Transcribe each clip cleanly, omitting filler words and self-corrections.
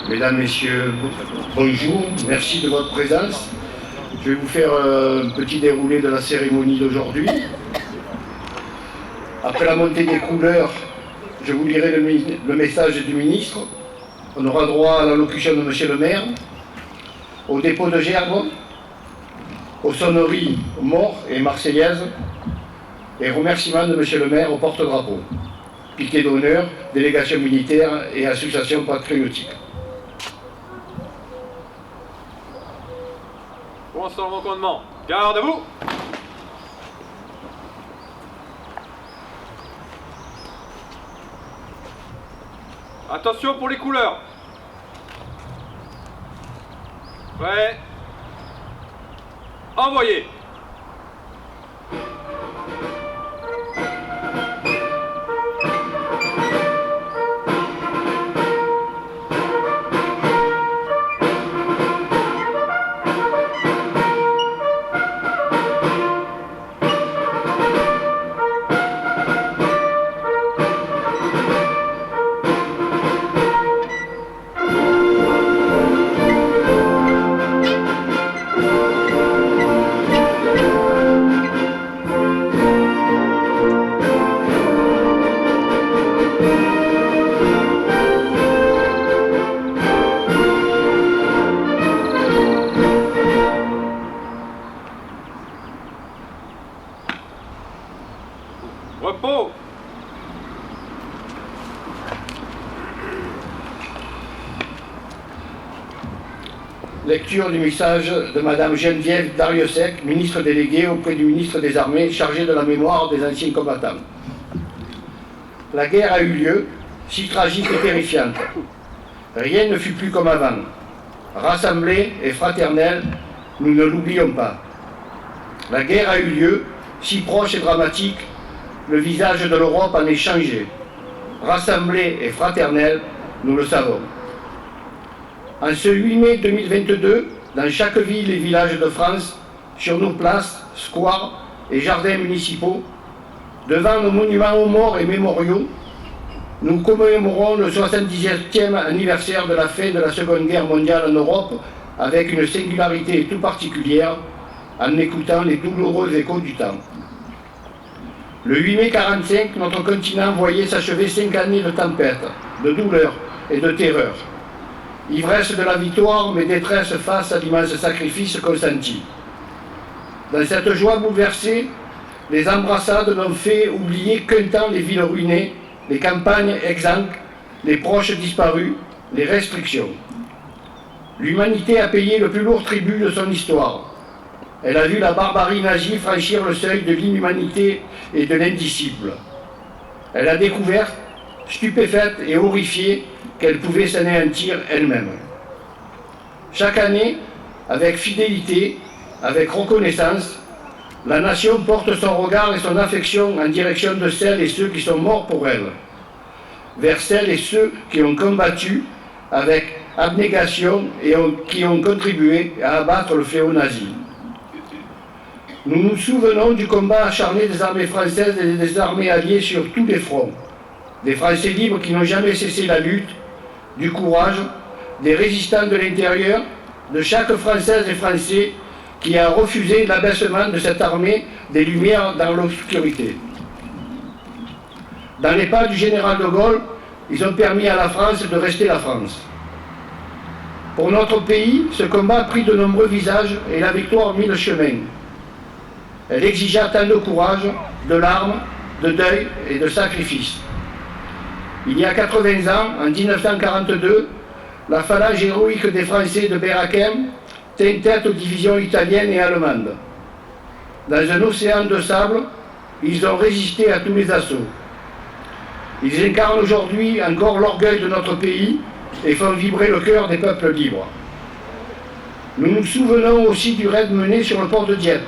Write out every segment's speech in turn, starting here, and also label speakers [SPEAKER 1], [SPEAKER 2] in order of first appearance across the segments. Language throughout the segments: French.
[SPEAKER 1] Mesdames, Messieurs, bonjour, merci de votre présence. Je vais vous faire un petit déroulé de la cérémonie d'aujourd'hui. Après la montée des couleurs, je vous lirai le message du ministre. On aura droit à l'allocution de Monsieur le maire, au dépôt de gerbes, aux sonneries morts et marseillaises, et remerciements de Monsieur le maire au porte-drapeau, piquet d'honneur, délégation militaire et association patriotique.
[SPEAKER 2] Bonsoir mon commandement. Garde à vous. Attention pour les couleurs. Ouais. Envoyez. Repos.
[SPEAKER 1] Lecture du message de Madame Geneviève Dariussec, ministre déléguée auprès du ministre des Armées chargé de la mémoire des anciens combattants. La guerre a eu lieu, si tragique et terrifiante. Rien ne fut plus comme avant. Rassemblés et fraternels, nous ne l'oublions pas. La guerre a eu lieu, si proche et dramatique, le visage de l'Europe en est changé. Rassemblés et fraternels, nous le savons. En ce 8 mai 2022, dans chaque ville et village de France, sur nos places, squares et jardins municipaux, devant nos monuments aux morts et mémoriaux, nous commémorons le 77e anniversaire de la fin de la Seconde Guerre mondiale en Europe avec une singularité tout particulière en écoutant les douloureux échos du temps. Le 8 mai 1945, notre continent voyait s'achever 5 années de tempête, de douleur et de terreur. Ivresse de la victoire, mais détresse face à l'immense sacrifice consenti. Dans cette joie bouleversée, les embrassades n'ont fait oublier qu'un temps les villes ruinées, les campagnes exsangues, les proches disparus, les restrictions. L'humanité a payé le plus lourd tribut de son histoire. Elle a vu la barbarie nazie franchir le seuil de l'inhumanité et de l'indicible. Elle a découvert, stupéfaite et horrifiée, qu'elle pouvait s'anéantir elle-même. Chaque année, avec fidélité, avec reconnaissance, la nation porte son regard et son affection en direction de celles et ceux qui sont morts pour elle, vers celles et ceux qui ont combattu avec abnégation et qui ont contribué à abattre le fléau nazi. Nous nous souvenons du combat acharné des armées françaises et des armées alliées sur tous les fronts, des Français libres qui n'ont jamais cessé la lutte, du courage, des résistants de l'intérieur, de chaque Française et Français qui a refusé l'abaissement de cette armée des Lumières dans l'obscurité. Dans les pas du général de Gaulle, ils ont permis à la France de rester la France. Pour notre pays, ce combat a pris de nombreux visages et la victoire mit le chemin. Elle exigea tant de courage, de larmes, de deuil et de sacrifices. Il y a 80 ans, en 1942, la phalange héroïque des Français de Berakem tint tête aux divisions italiennes et allemandes. Dans un océan de sable, ils ont résisté à tous les assauts. Ils incarnent aujourd'hui encore l'orgueil de notre pays et font vibrer le cœur des peuples libres. Nous nous souvenons aussi du raid mené sur le port de Dieppe,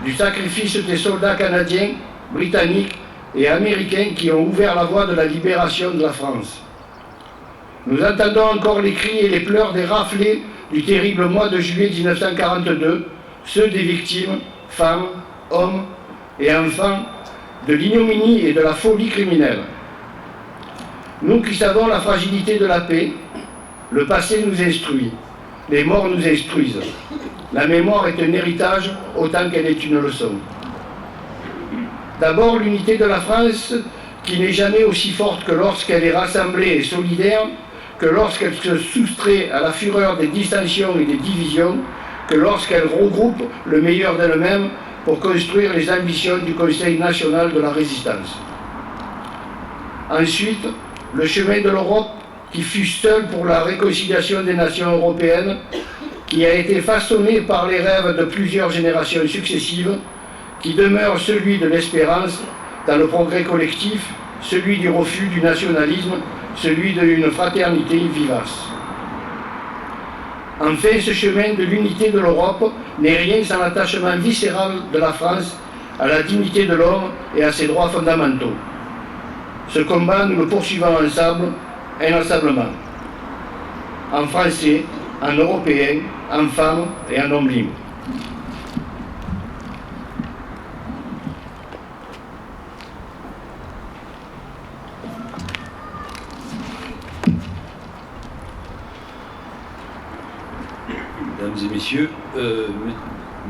[SPEAKER 1] du sacrifice des soldats canadiens, britanniques et américains qui ont ouvert la voie de la libération de la France. Nous entendons encore les cris et les pleurs des raflés du terrible mois de juillet 1942, ceux des victimes, femmes, hommes et enfants, de l'ignominie et de la folie criminelle. Nous qui savons la fragilité de la paix, Le passé nous instruit, les morts nous instruisent. La mémoire est un héritage autant qu'elle est une leçon. D'abord, l'unité de la France, qui n'est jamais aussi forte que lorsqu'elle est rassemblée et solidaire, que lorsqu'elle se soustrait à la fureur des dissensions et des divisions, que lorsqu'elle regroupe le meilleur d'elle-même pour construire les ambitions du Conseil national de la résistance. Ensuite, le chemin de l'Europe, qui fut seul pour la réconciliation des nations européennes, qui a été façonné par les rêves de plusieurs générations successives, qui demeure celui de l'espérance dans le progrès collectif, celui du refus du nationalisme, celui d'une fraternité vivace. Enfin, ce chemin de l'unité de l'Europe n'est rien sans l'attachement viscéral de la France à la dignité de l'homme et à ses droits fondamentaux. Ce combat, nous le poursuivons ensemble, inlassablement. En Français, en Européens, en femmes et en hommes libres.
[SPEAKER 3] Mesdames et messieurs,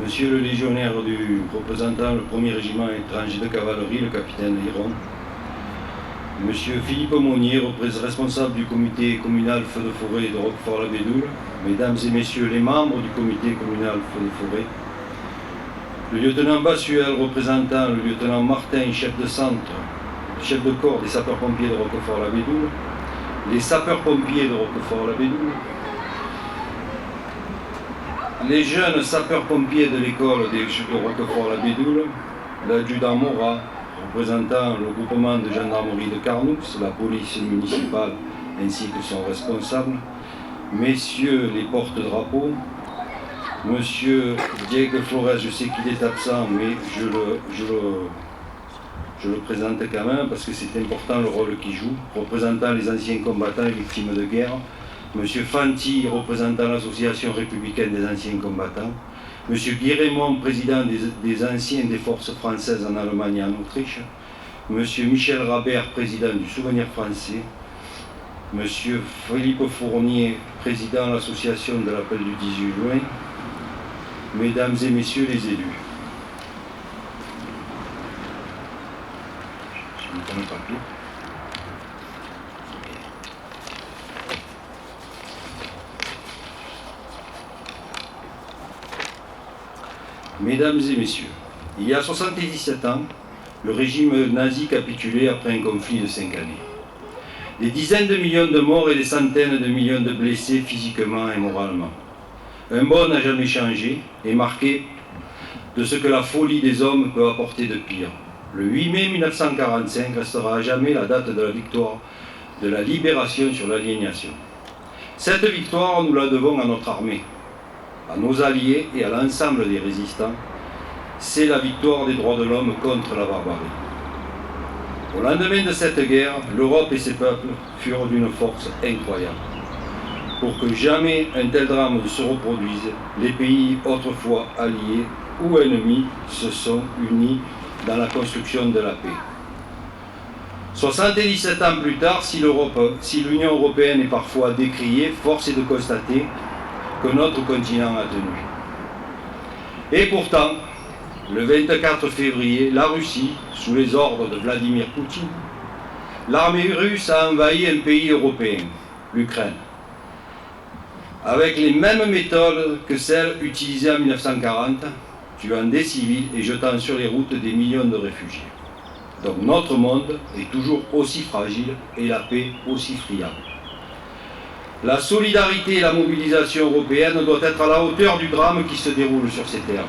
[SPEAKER 3] monsieur le légionnaire représentant le 1er régiment étranger de cavalerie, le capitaine Héron, monsieur Philippe Monnier, responsable du comité communal Feu de Forêt de Roquefort-la-Bédoule, mesdames et messieurs les membres du comité communal Feu de Forêt, le lieutenant Bassuel représentant le lieutenant Martin, chef de centre, chef de corps des sapeurs-pompiers de Roquefort-la-Bédoule, les sapeurs-pompiers de Roquefort-la-Bédoule, les jeunes sapeurs-pompiers de l'école de Roquefort-la-Bédoule, l'adjudant Morat, représentant le groupement de gendarmerie de Carnoux, la police municipale ainsi que son responsable, messieurs les porte-drapeaux, monsieur Diego Flores, je sais qu'il est absent, mais je le présente quand même parce que c'est important le rôle qu'il joue, représentant les anciens combattants et victimes de guerre, monsieur Fanti, représentant l'association républicaine des anciens combattants, monsieur Guy Raymond, président des anciens des forces françaises en Allemagne et en Autriche, monsieur Michel Rabert, président du Souvenir français, monsieur Philippe Fournier, président de l'association de l'appel du 18 juin, mesdames et messieurs les élus. Je vais mettre le papier. Mesdames et messieurs, il y a 77 ans, le régime nazi capitulait après un conflit de 5 années. Des dizaines de millions de morts et des centaines de millions de blessés physiquement et moralement. Un bond n'a jamais changé et marqué de ce que la folie des hommes peut apporter de pire. Le 8 mai 1945 restera à jamais la date de la victoire de la libération sur l'aliénation. Cette victoire, nous la devons à notre armée, à nos alliés et à l'ensemble des résistants. C'est la victoire des droits de l'homme contre la barbarie. Au lendemain de cette guerre, l'Europe et ses peuples furent d'une force incroyable. Pour que jamais un tel drame ne se reproduise, les pays autrefois alliés ou ennemis se sont unis dans la construction de la paix. 77 ans plus tard, si l'Union européenne est parfois décriée, force est de constater que notre continent a tenu. Et pourtant, le 24 février, la Russie, sous les ordres de Vladimir Poutine, l'armée russe a envahi un pays européen, l'Ukraine, avec les mêmes méthodes que celles utilisées en 1940, tuant des civils et jetant sur les routes des millions de réfugiés. Donc notre monde est toujours aussi fragile et la paix aussi friable. La solidarité et la mobilisation européenne doivent être à la hauteur du drame qui se déroule sur ces terres.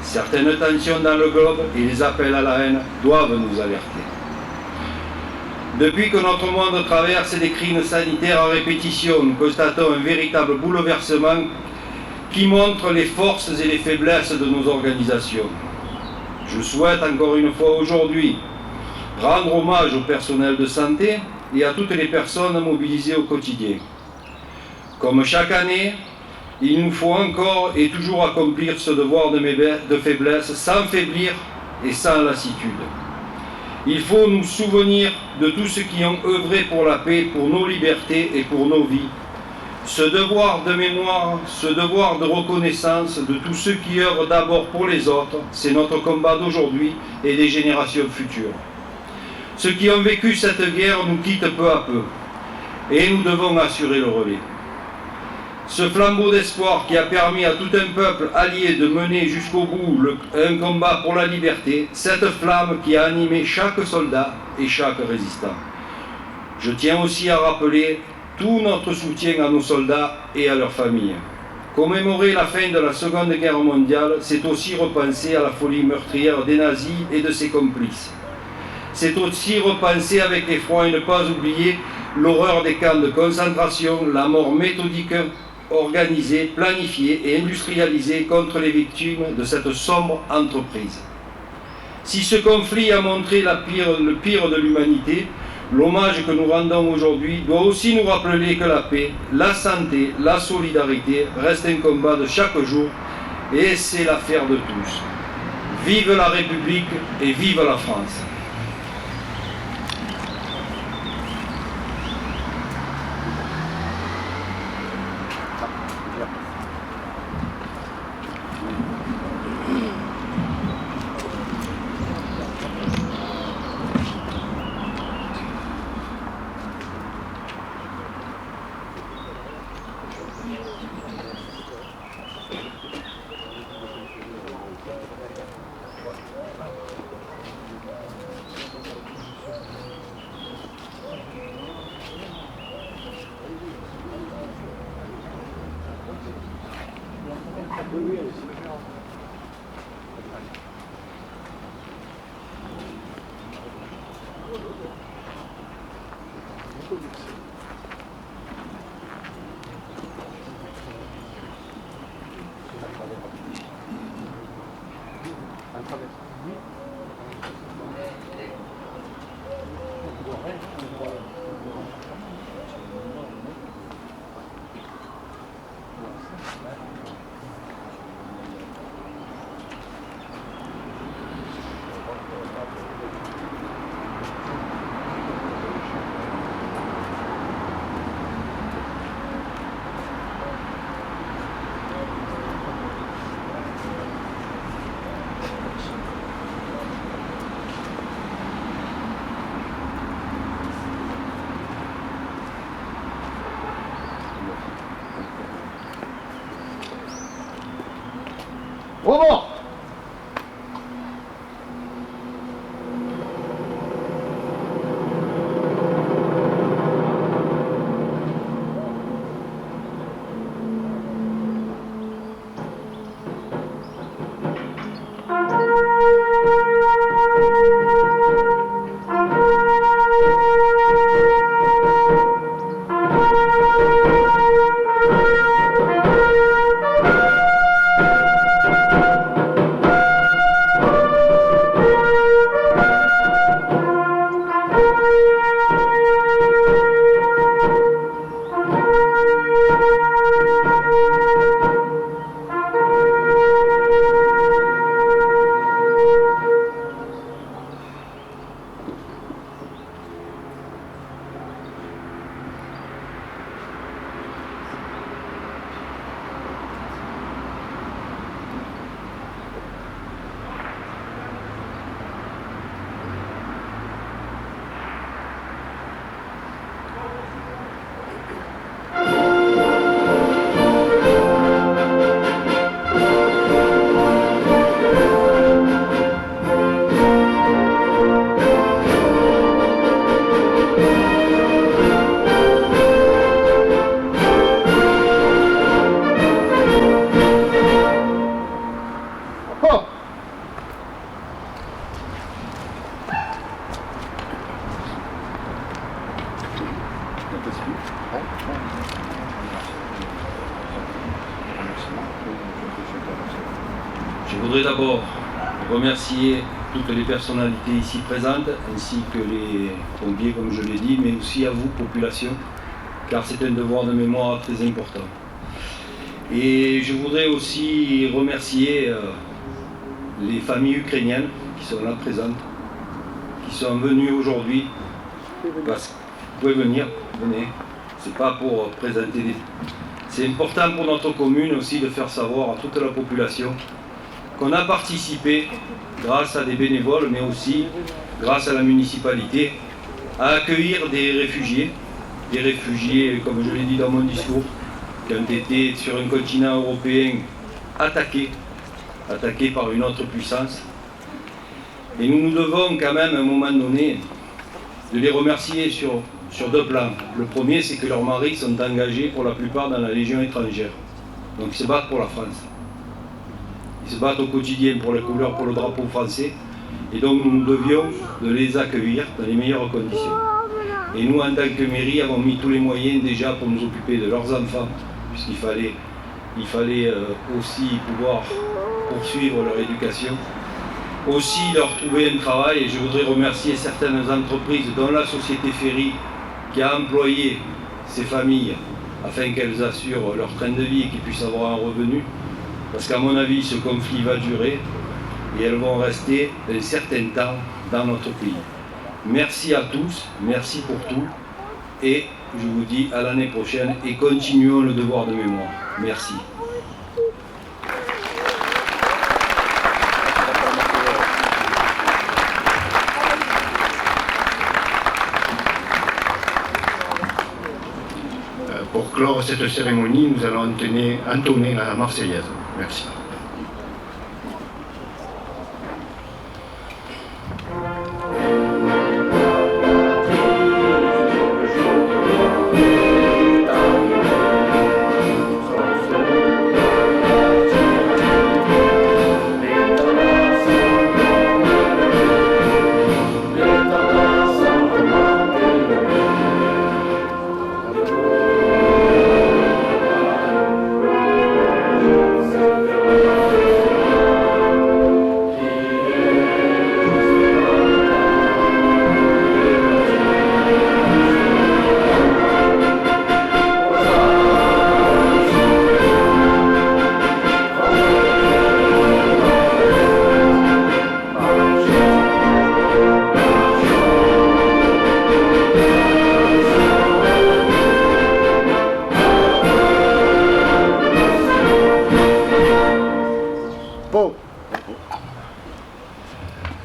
[SPEAKER 3] Certaines tensions dans le globe et les appels à la haine doivent nous alerter. Depuis que notre monde traverse des crises sanitaires à répétition, nous constatons un véritable bouleversement qui montre les forces et les faiblesses de nos organisations. Je souhaite encore une fois aujourd'hui rendre hommage au personnel de santé et à toutes les personnes mobilisées au quotidien. Comme chaque année, il nous faut encore et toujours accomplir ce devoir de faiblesse sans faiblir et sans lassitude. Il faut nous souvenir de tous ceux qui ont œuvré pour la paix, pour nos libertés et pour nos vies, Ce devoir de mémoire, ce devoir de reconnaissance de tous ceux qui œuvrent d'abord pour les autres, c'est notre combat d'aujourd'hui et des générations futures. Ceux qui ont vécu cette guerre nous quittent peu à peu et nous devons assurer le relais. Ce flambeau d'espoir qui a permis à tout un peuple allié de mener jusqu'au bout un combat pour la liberté, cette flamme qui a animé chaque soldat et chaque résistant. Je tiens aussi à rappeler tout notre soutien à nos soldats et à leurs familles. Commémorer la fin de la Seconde Guerre mondiale, c'est aussi repenser à la folie meurtrière des nazis et de ses complices. C'est aussi repenser avec effroi et ne pas oublier l'horreur des camps de concentration, la mort méthodique, organisée, planifiée et industrialisée contre les victimes de cette sombre entreprise. Si ce conflit a montré le pire de l'humanité, l'hommage que nous rendons aujourd'hui doit aussi nous rappeler que la paix, la santé, la solidarité restent un combat de chaque jour et c'est l'affaire de tous. Vive la République et vive la France!
[SPEAKER 1] Bravo!
[SPEAKER 3] Je voudrais d'abord remercier toutes les personnalités ici présentes, ainsi que les pompiers, comme je l'ai dit, mais aussi à vous, population, car c'est un devoir de mémoire très important. Et je voudrais aussi remercier les familles ukrainiennes qui sont là présentes, qui sont venues aujourd'hui, parce que vous pouvez venir, venez, C'est pas pour présenter des... C'est important pour notre commune aussi de faire savoir à toute la population qu'on a participé, grâce à des bénévoles, mais aussi grâce à la municipalité, à accueillir des réfugiés, comme je l'ai dit dans mon discours, qui ont été sur un continent européen attaqués par une autre puissance. Et nous nous devons quand même, à un moment donné, de les remercier sur deux plans. Le premier, c'est que leurs maris sont engagés pour la plupart dans la Légion étrangère. Donc ils se battent pour la France. Ils se battent au quotidien pour les couleurs, pour le drapeau français. Et donc nous nous devions de les accueillir dans les meilleures conditions. Et nous, en tant que mairie, avons mis tous les moyens déjà pour nous occuper de leurs enfants, puisqu'il fallait aussi pouvoir poursuivre leur éducation, aussi leur trouver un travail. Et je voudrais remercier certaines entreprises, dont la société Ferry, qui a employé ces familles afin qu'elles assurent leur train de vie et qu'ils puissent avoir un revenu. Parce qu'à mon avis, ce conflit va durer et elles vont rester un certain temps dans notre pays. Merci à tous, merci pour tout et je vous dis à l'année prochaine et continuons le devoir de mémoire. Merci.
[SPEAKER 1] Pour clore cette cérémonie, nous allons entonner la Marseillaise. Merci.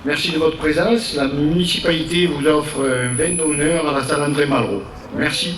[SPEAKER 1] Merci de votre présence. La municipalité vous offre un vin d'honneur à la salle André Malraux. Merci.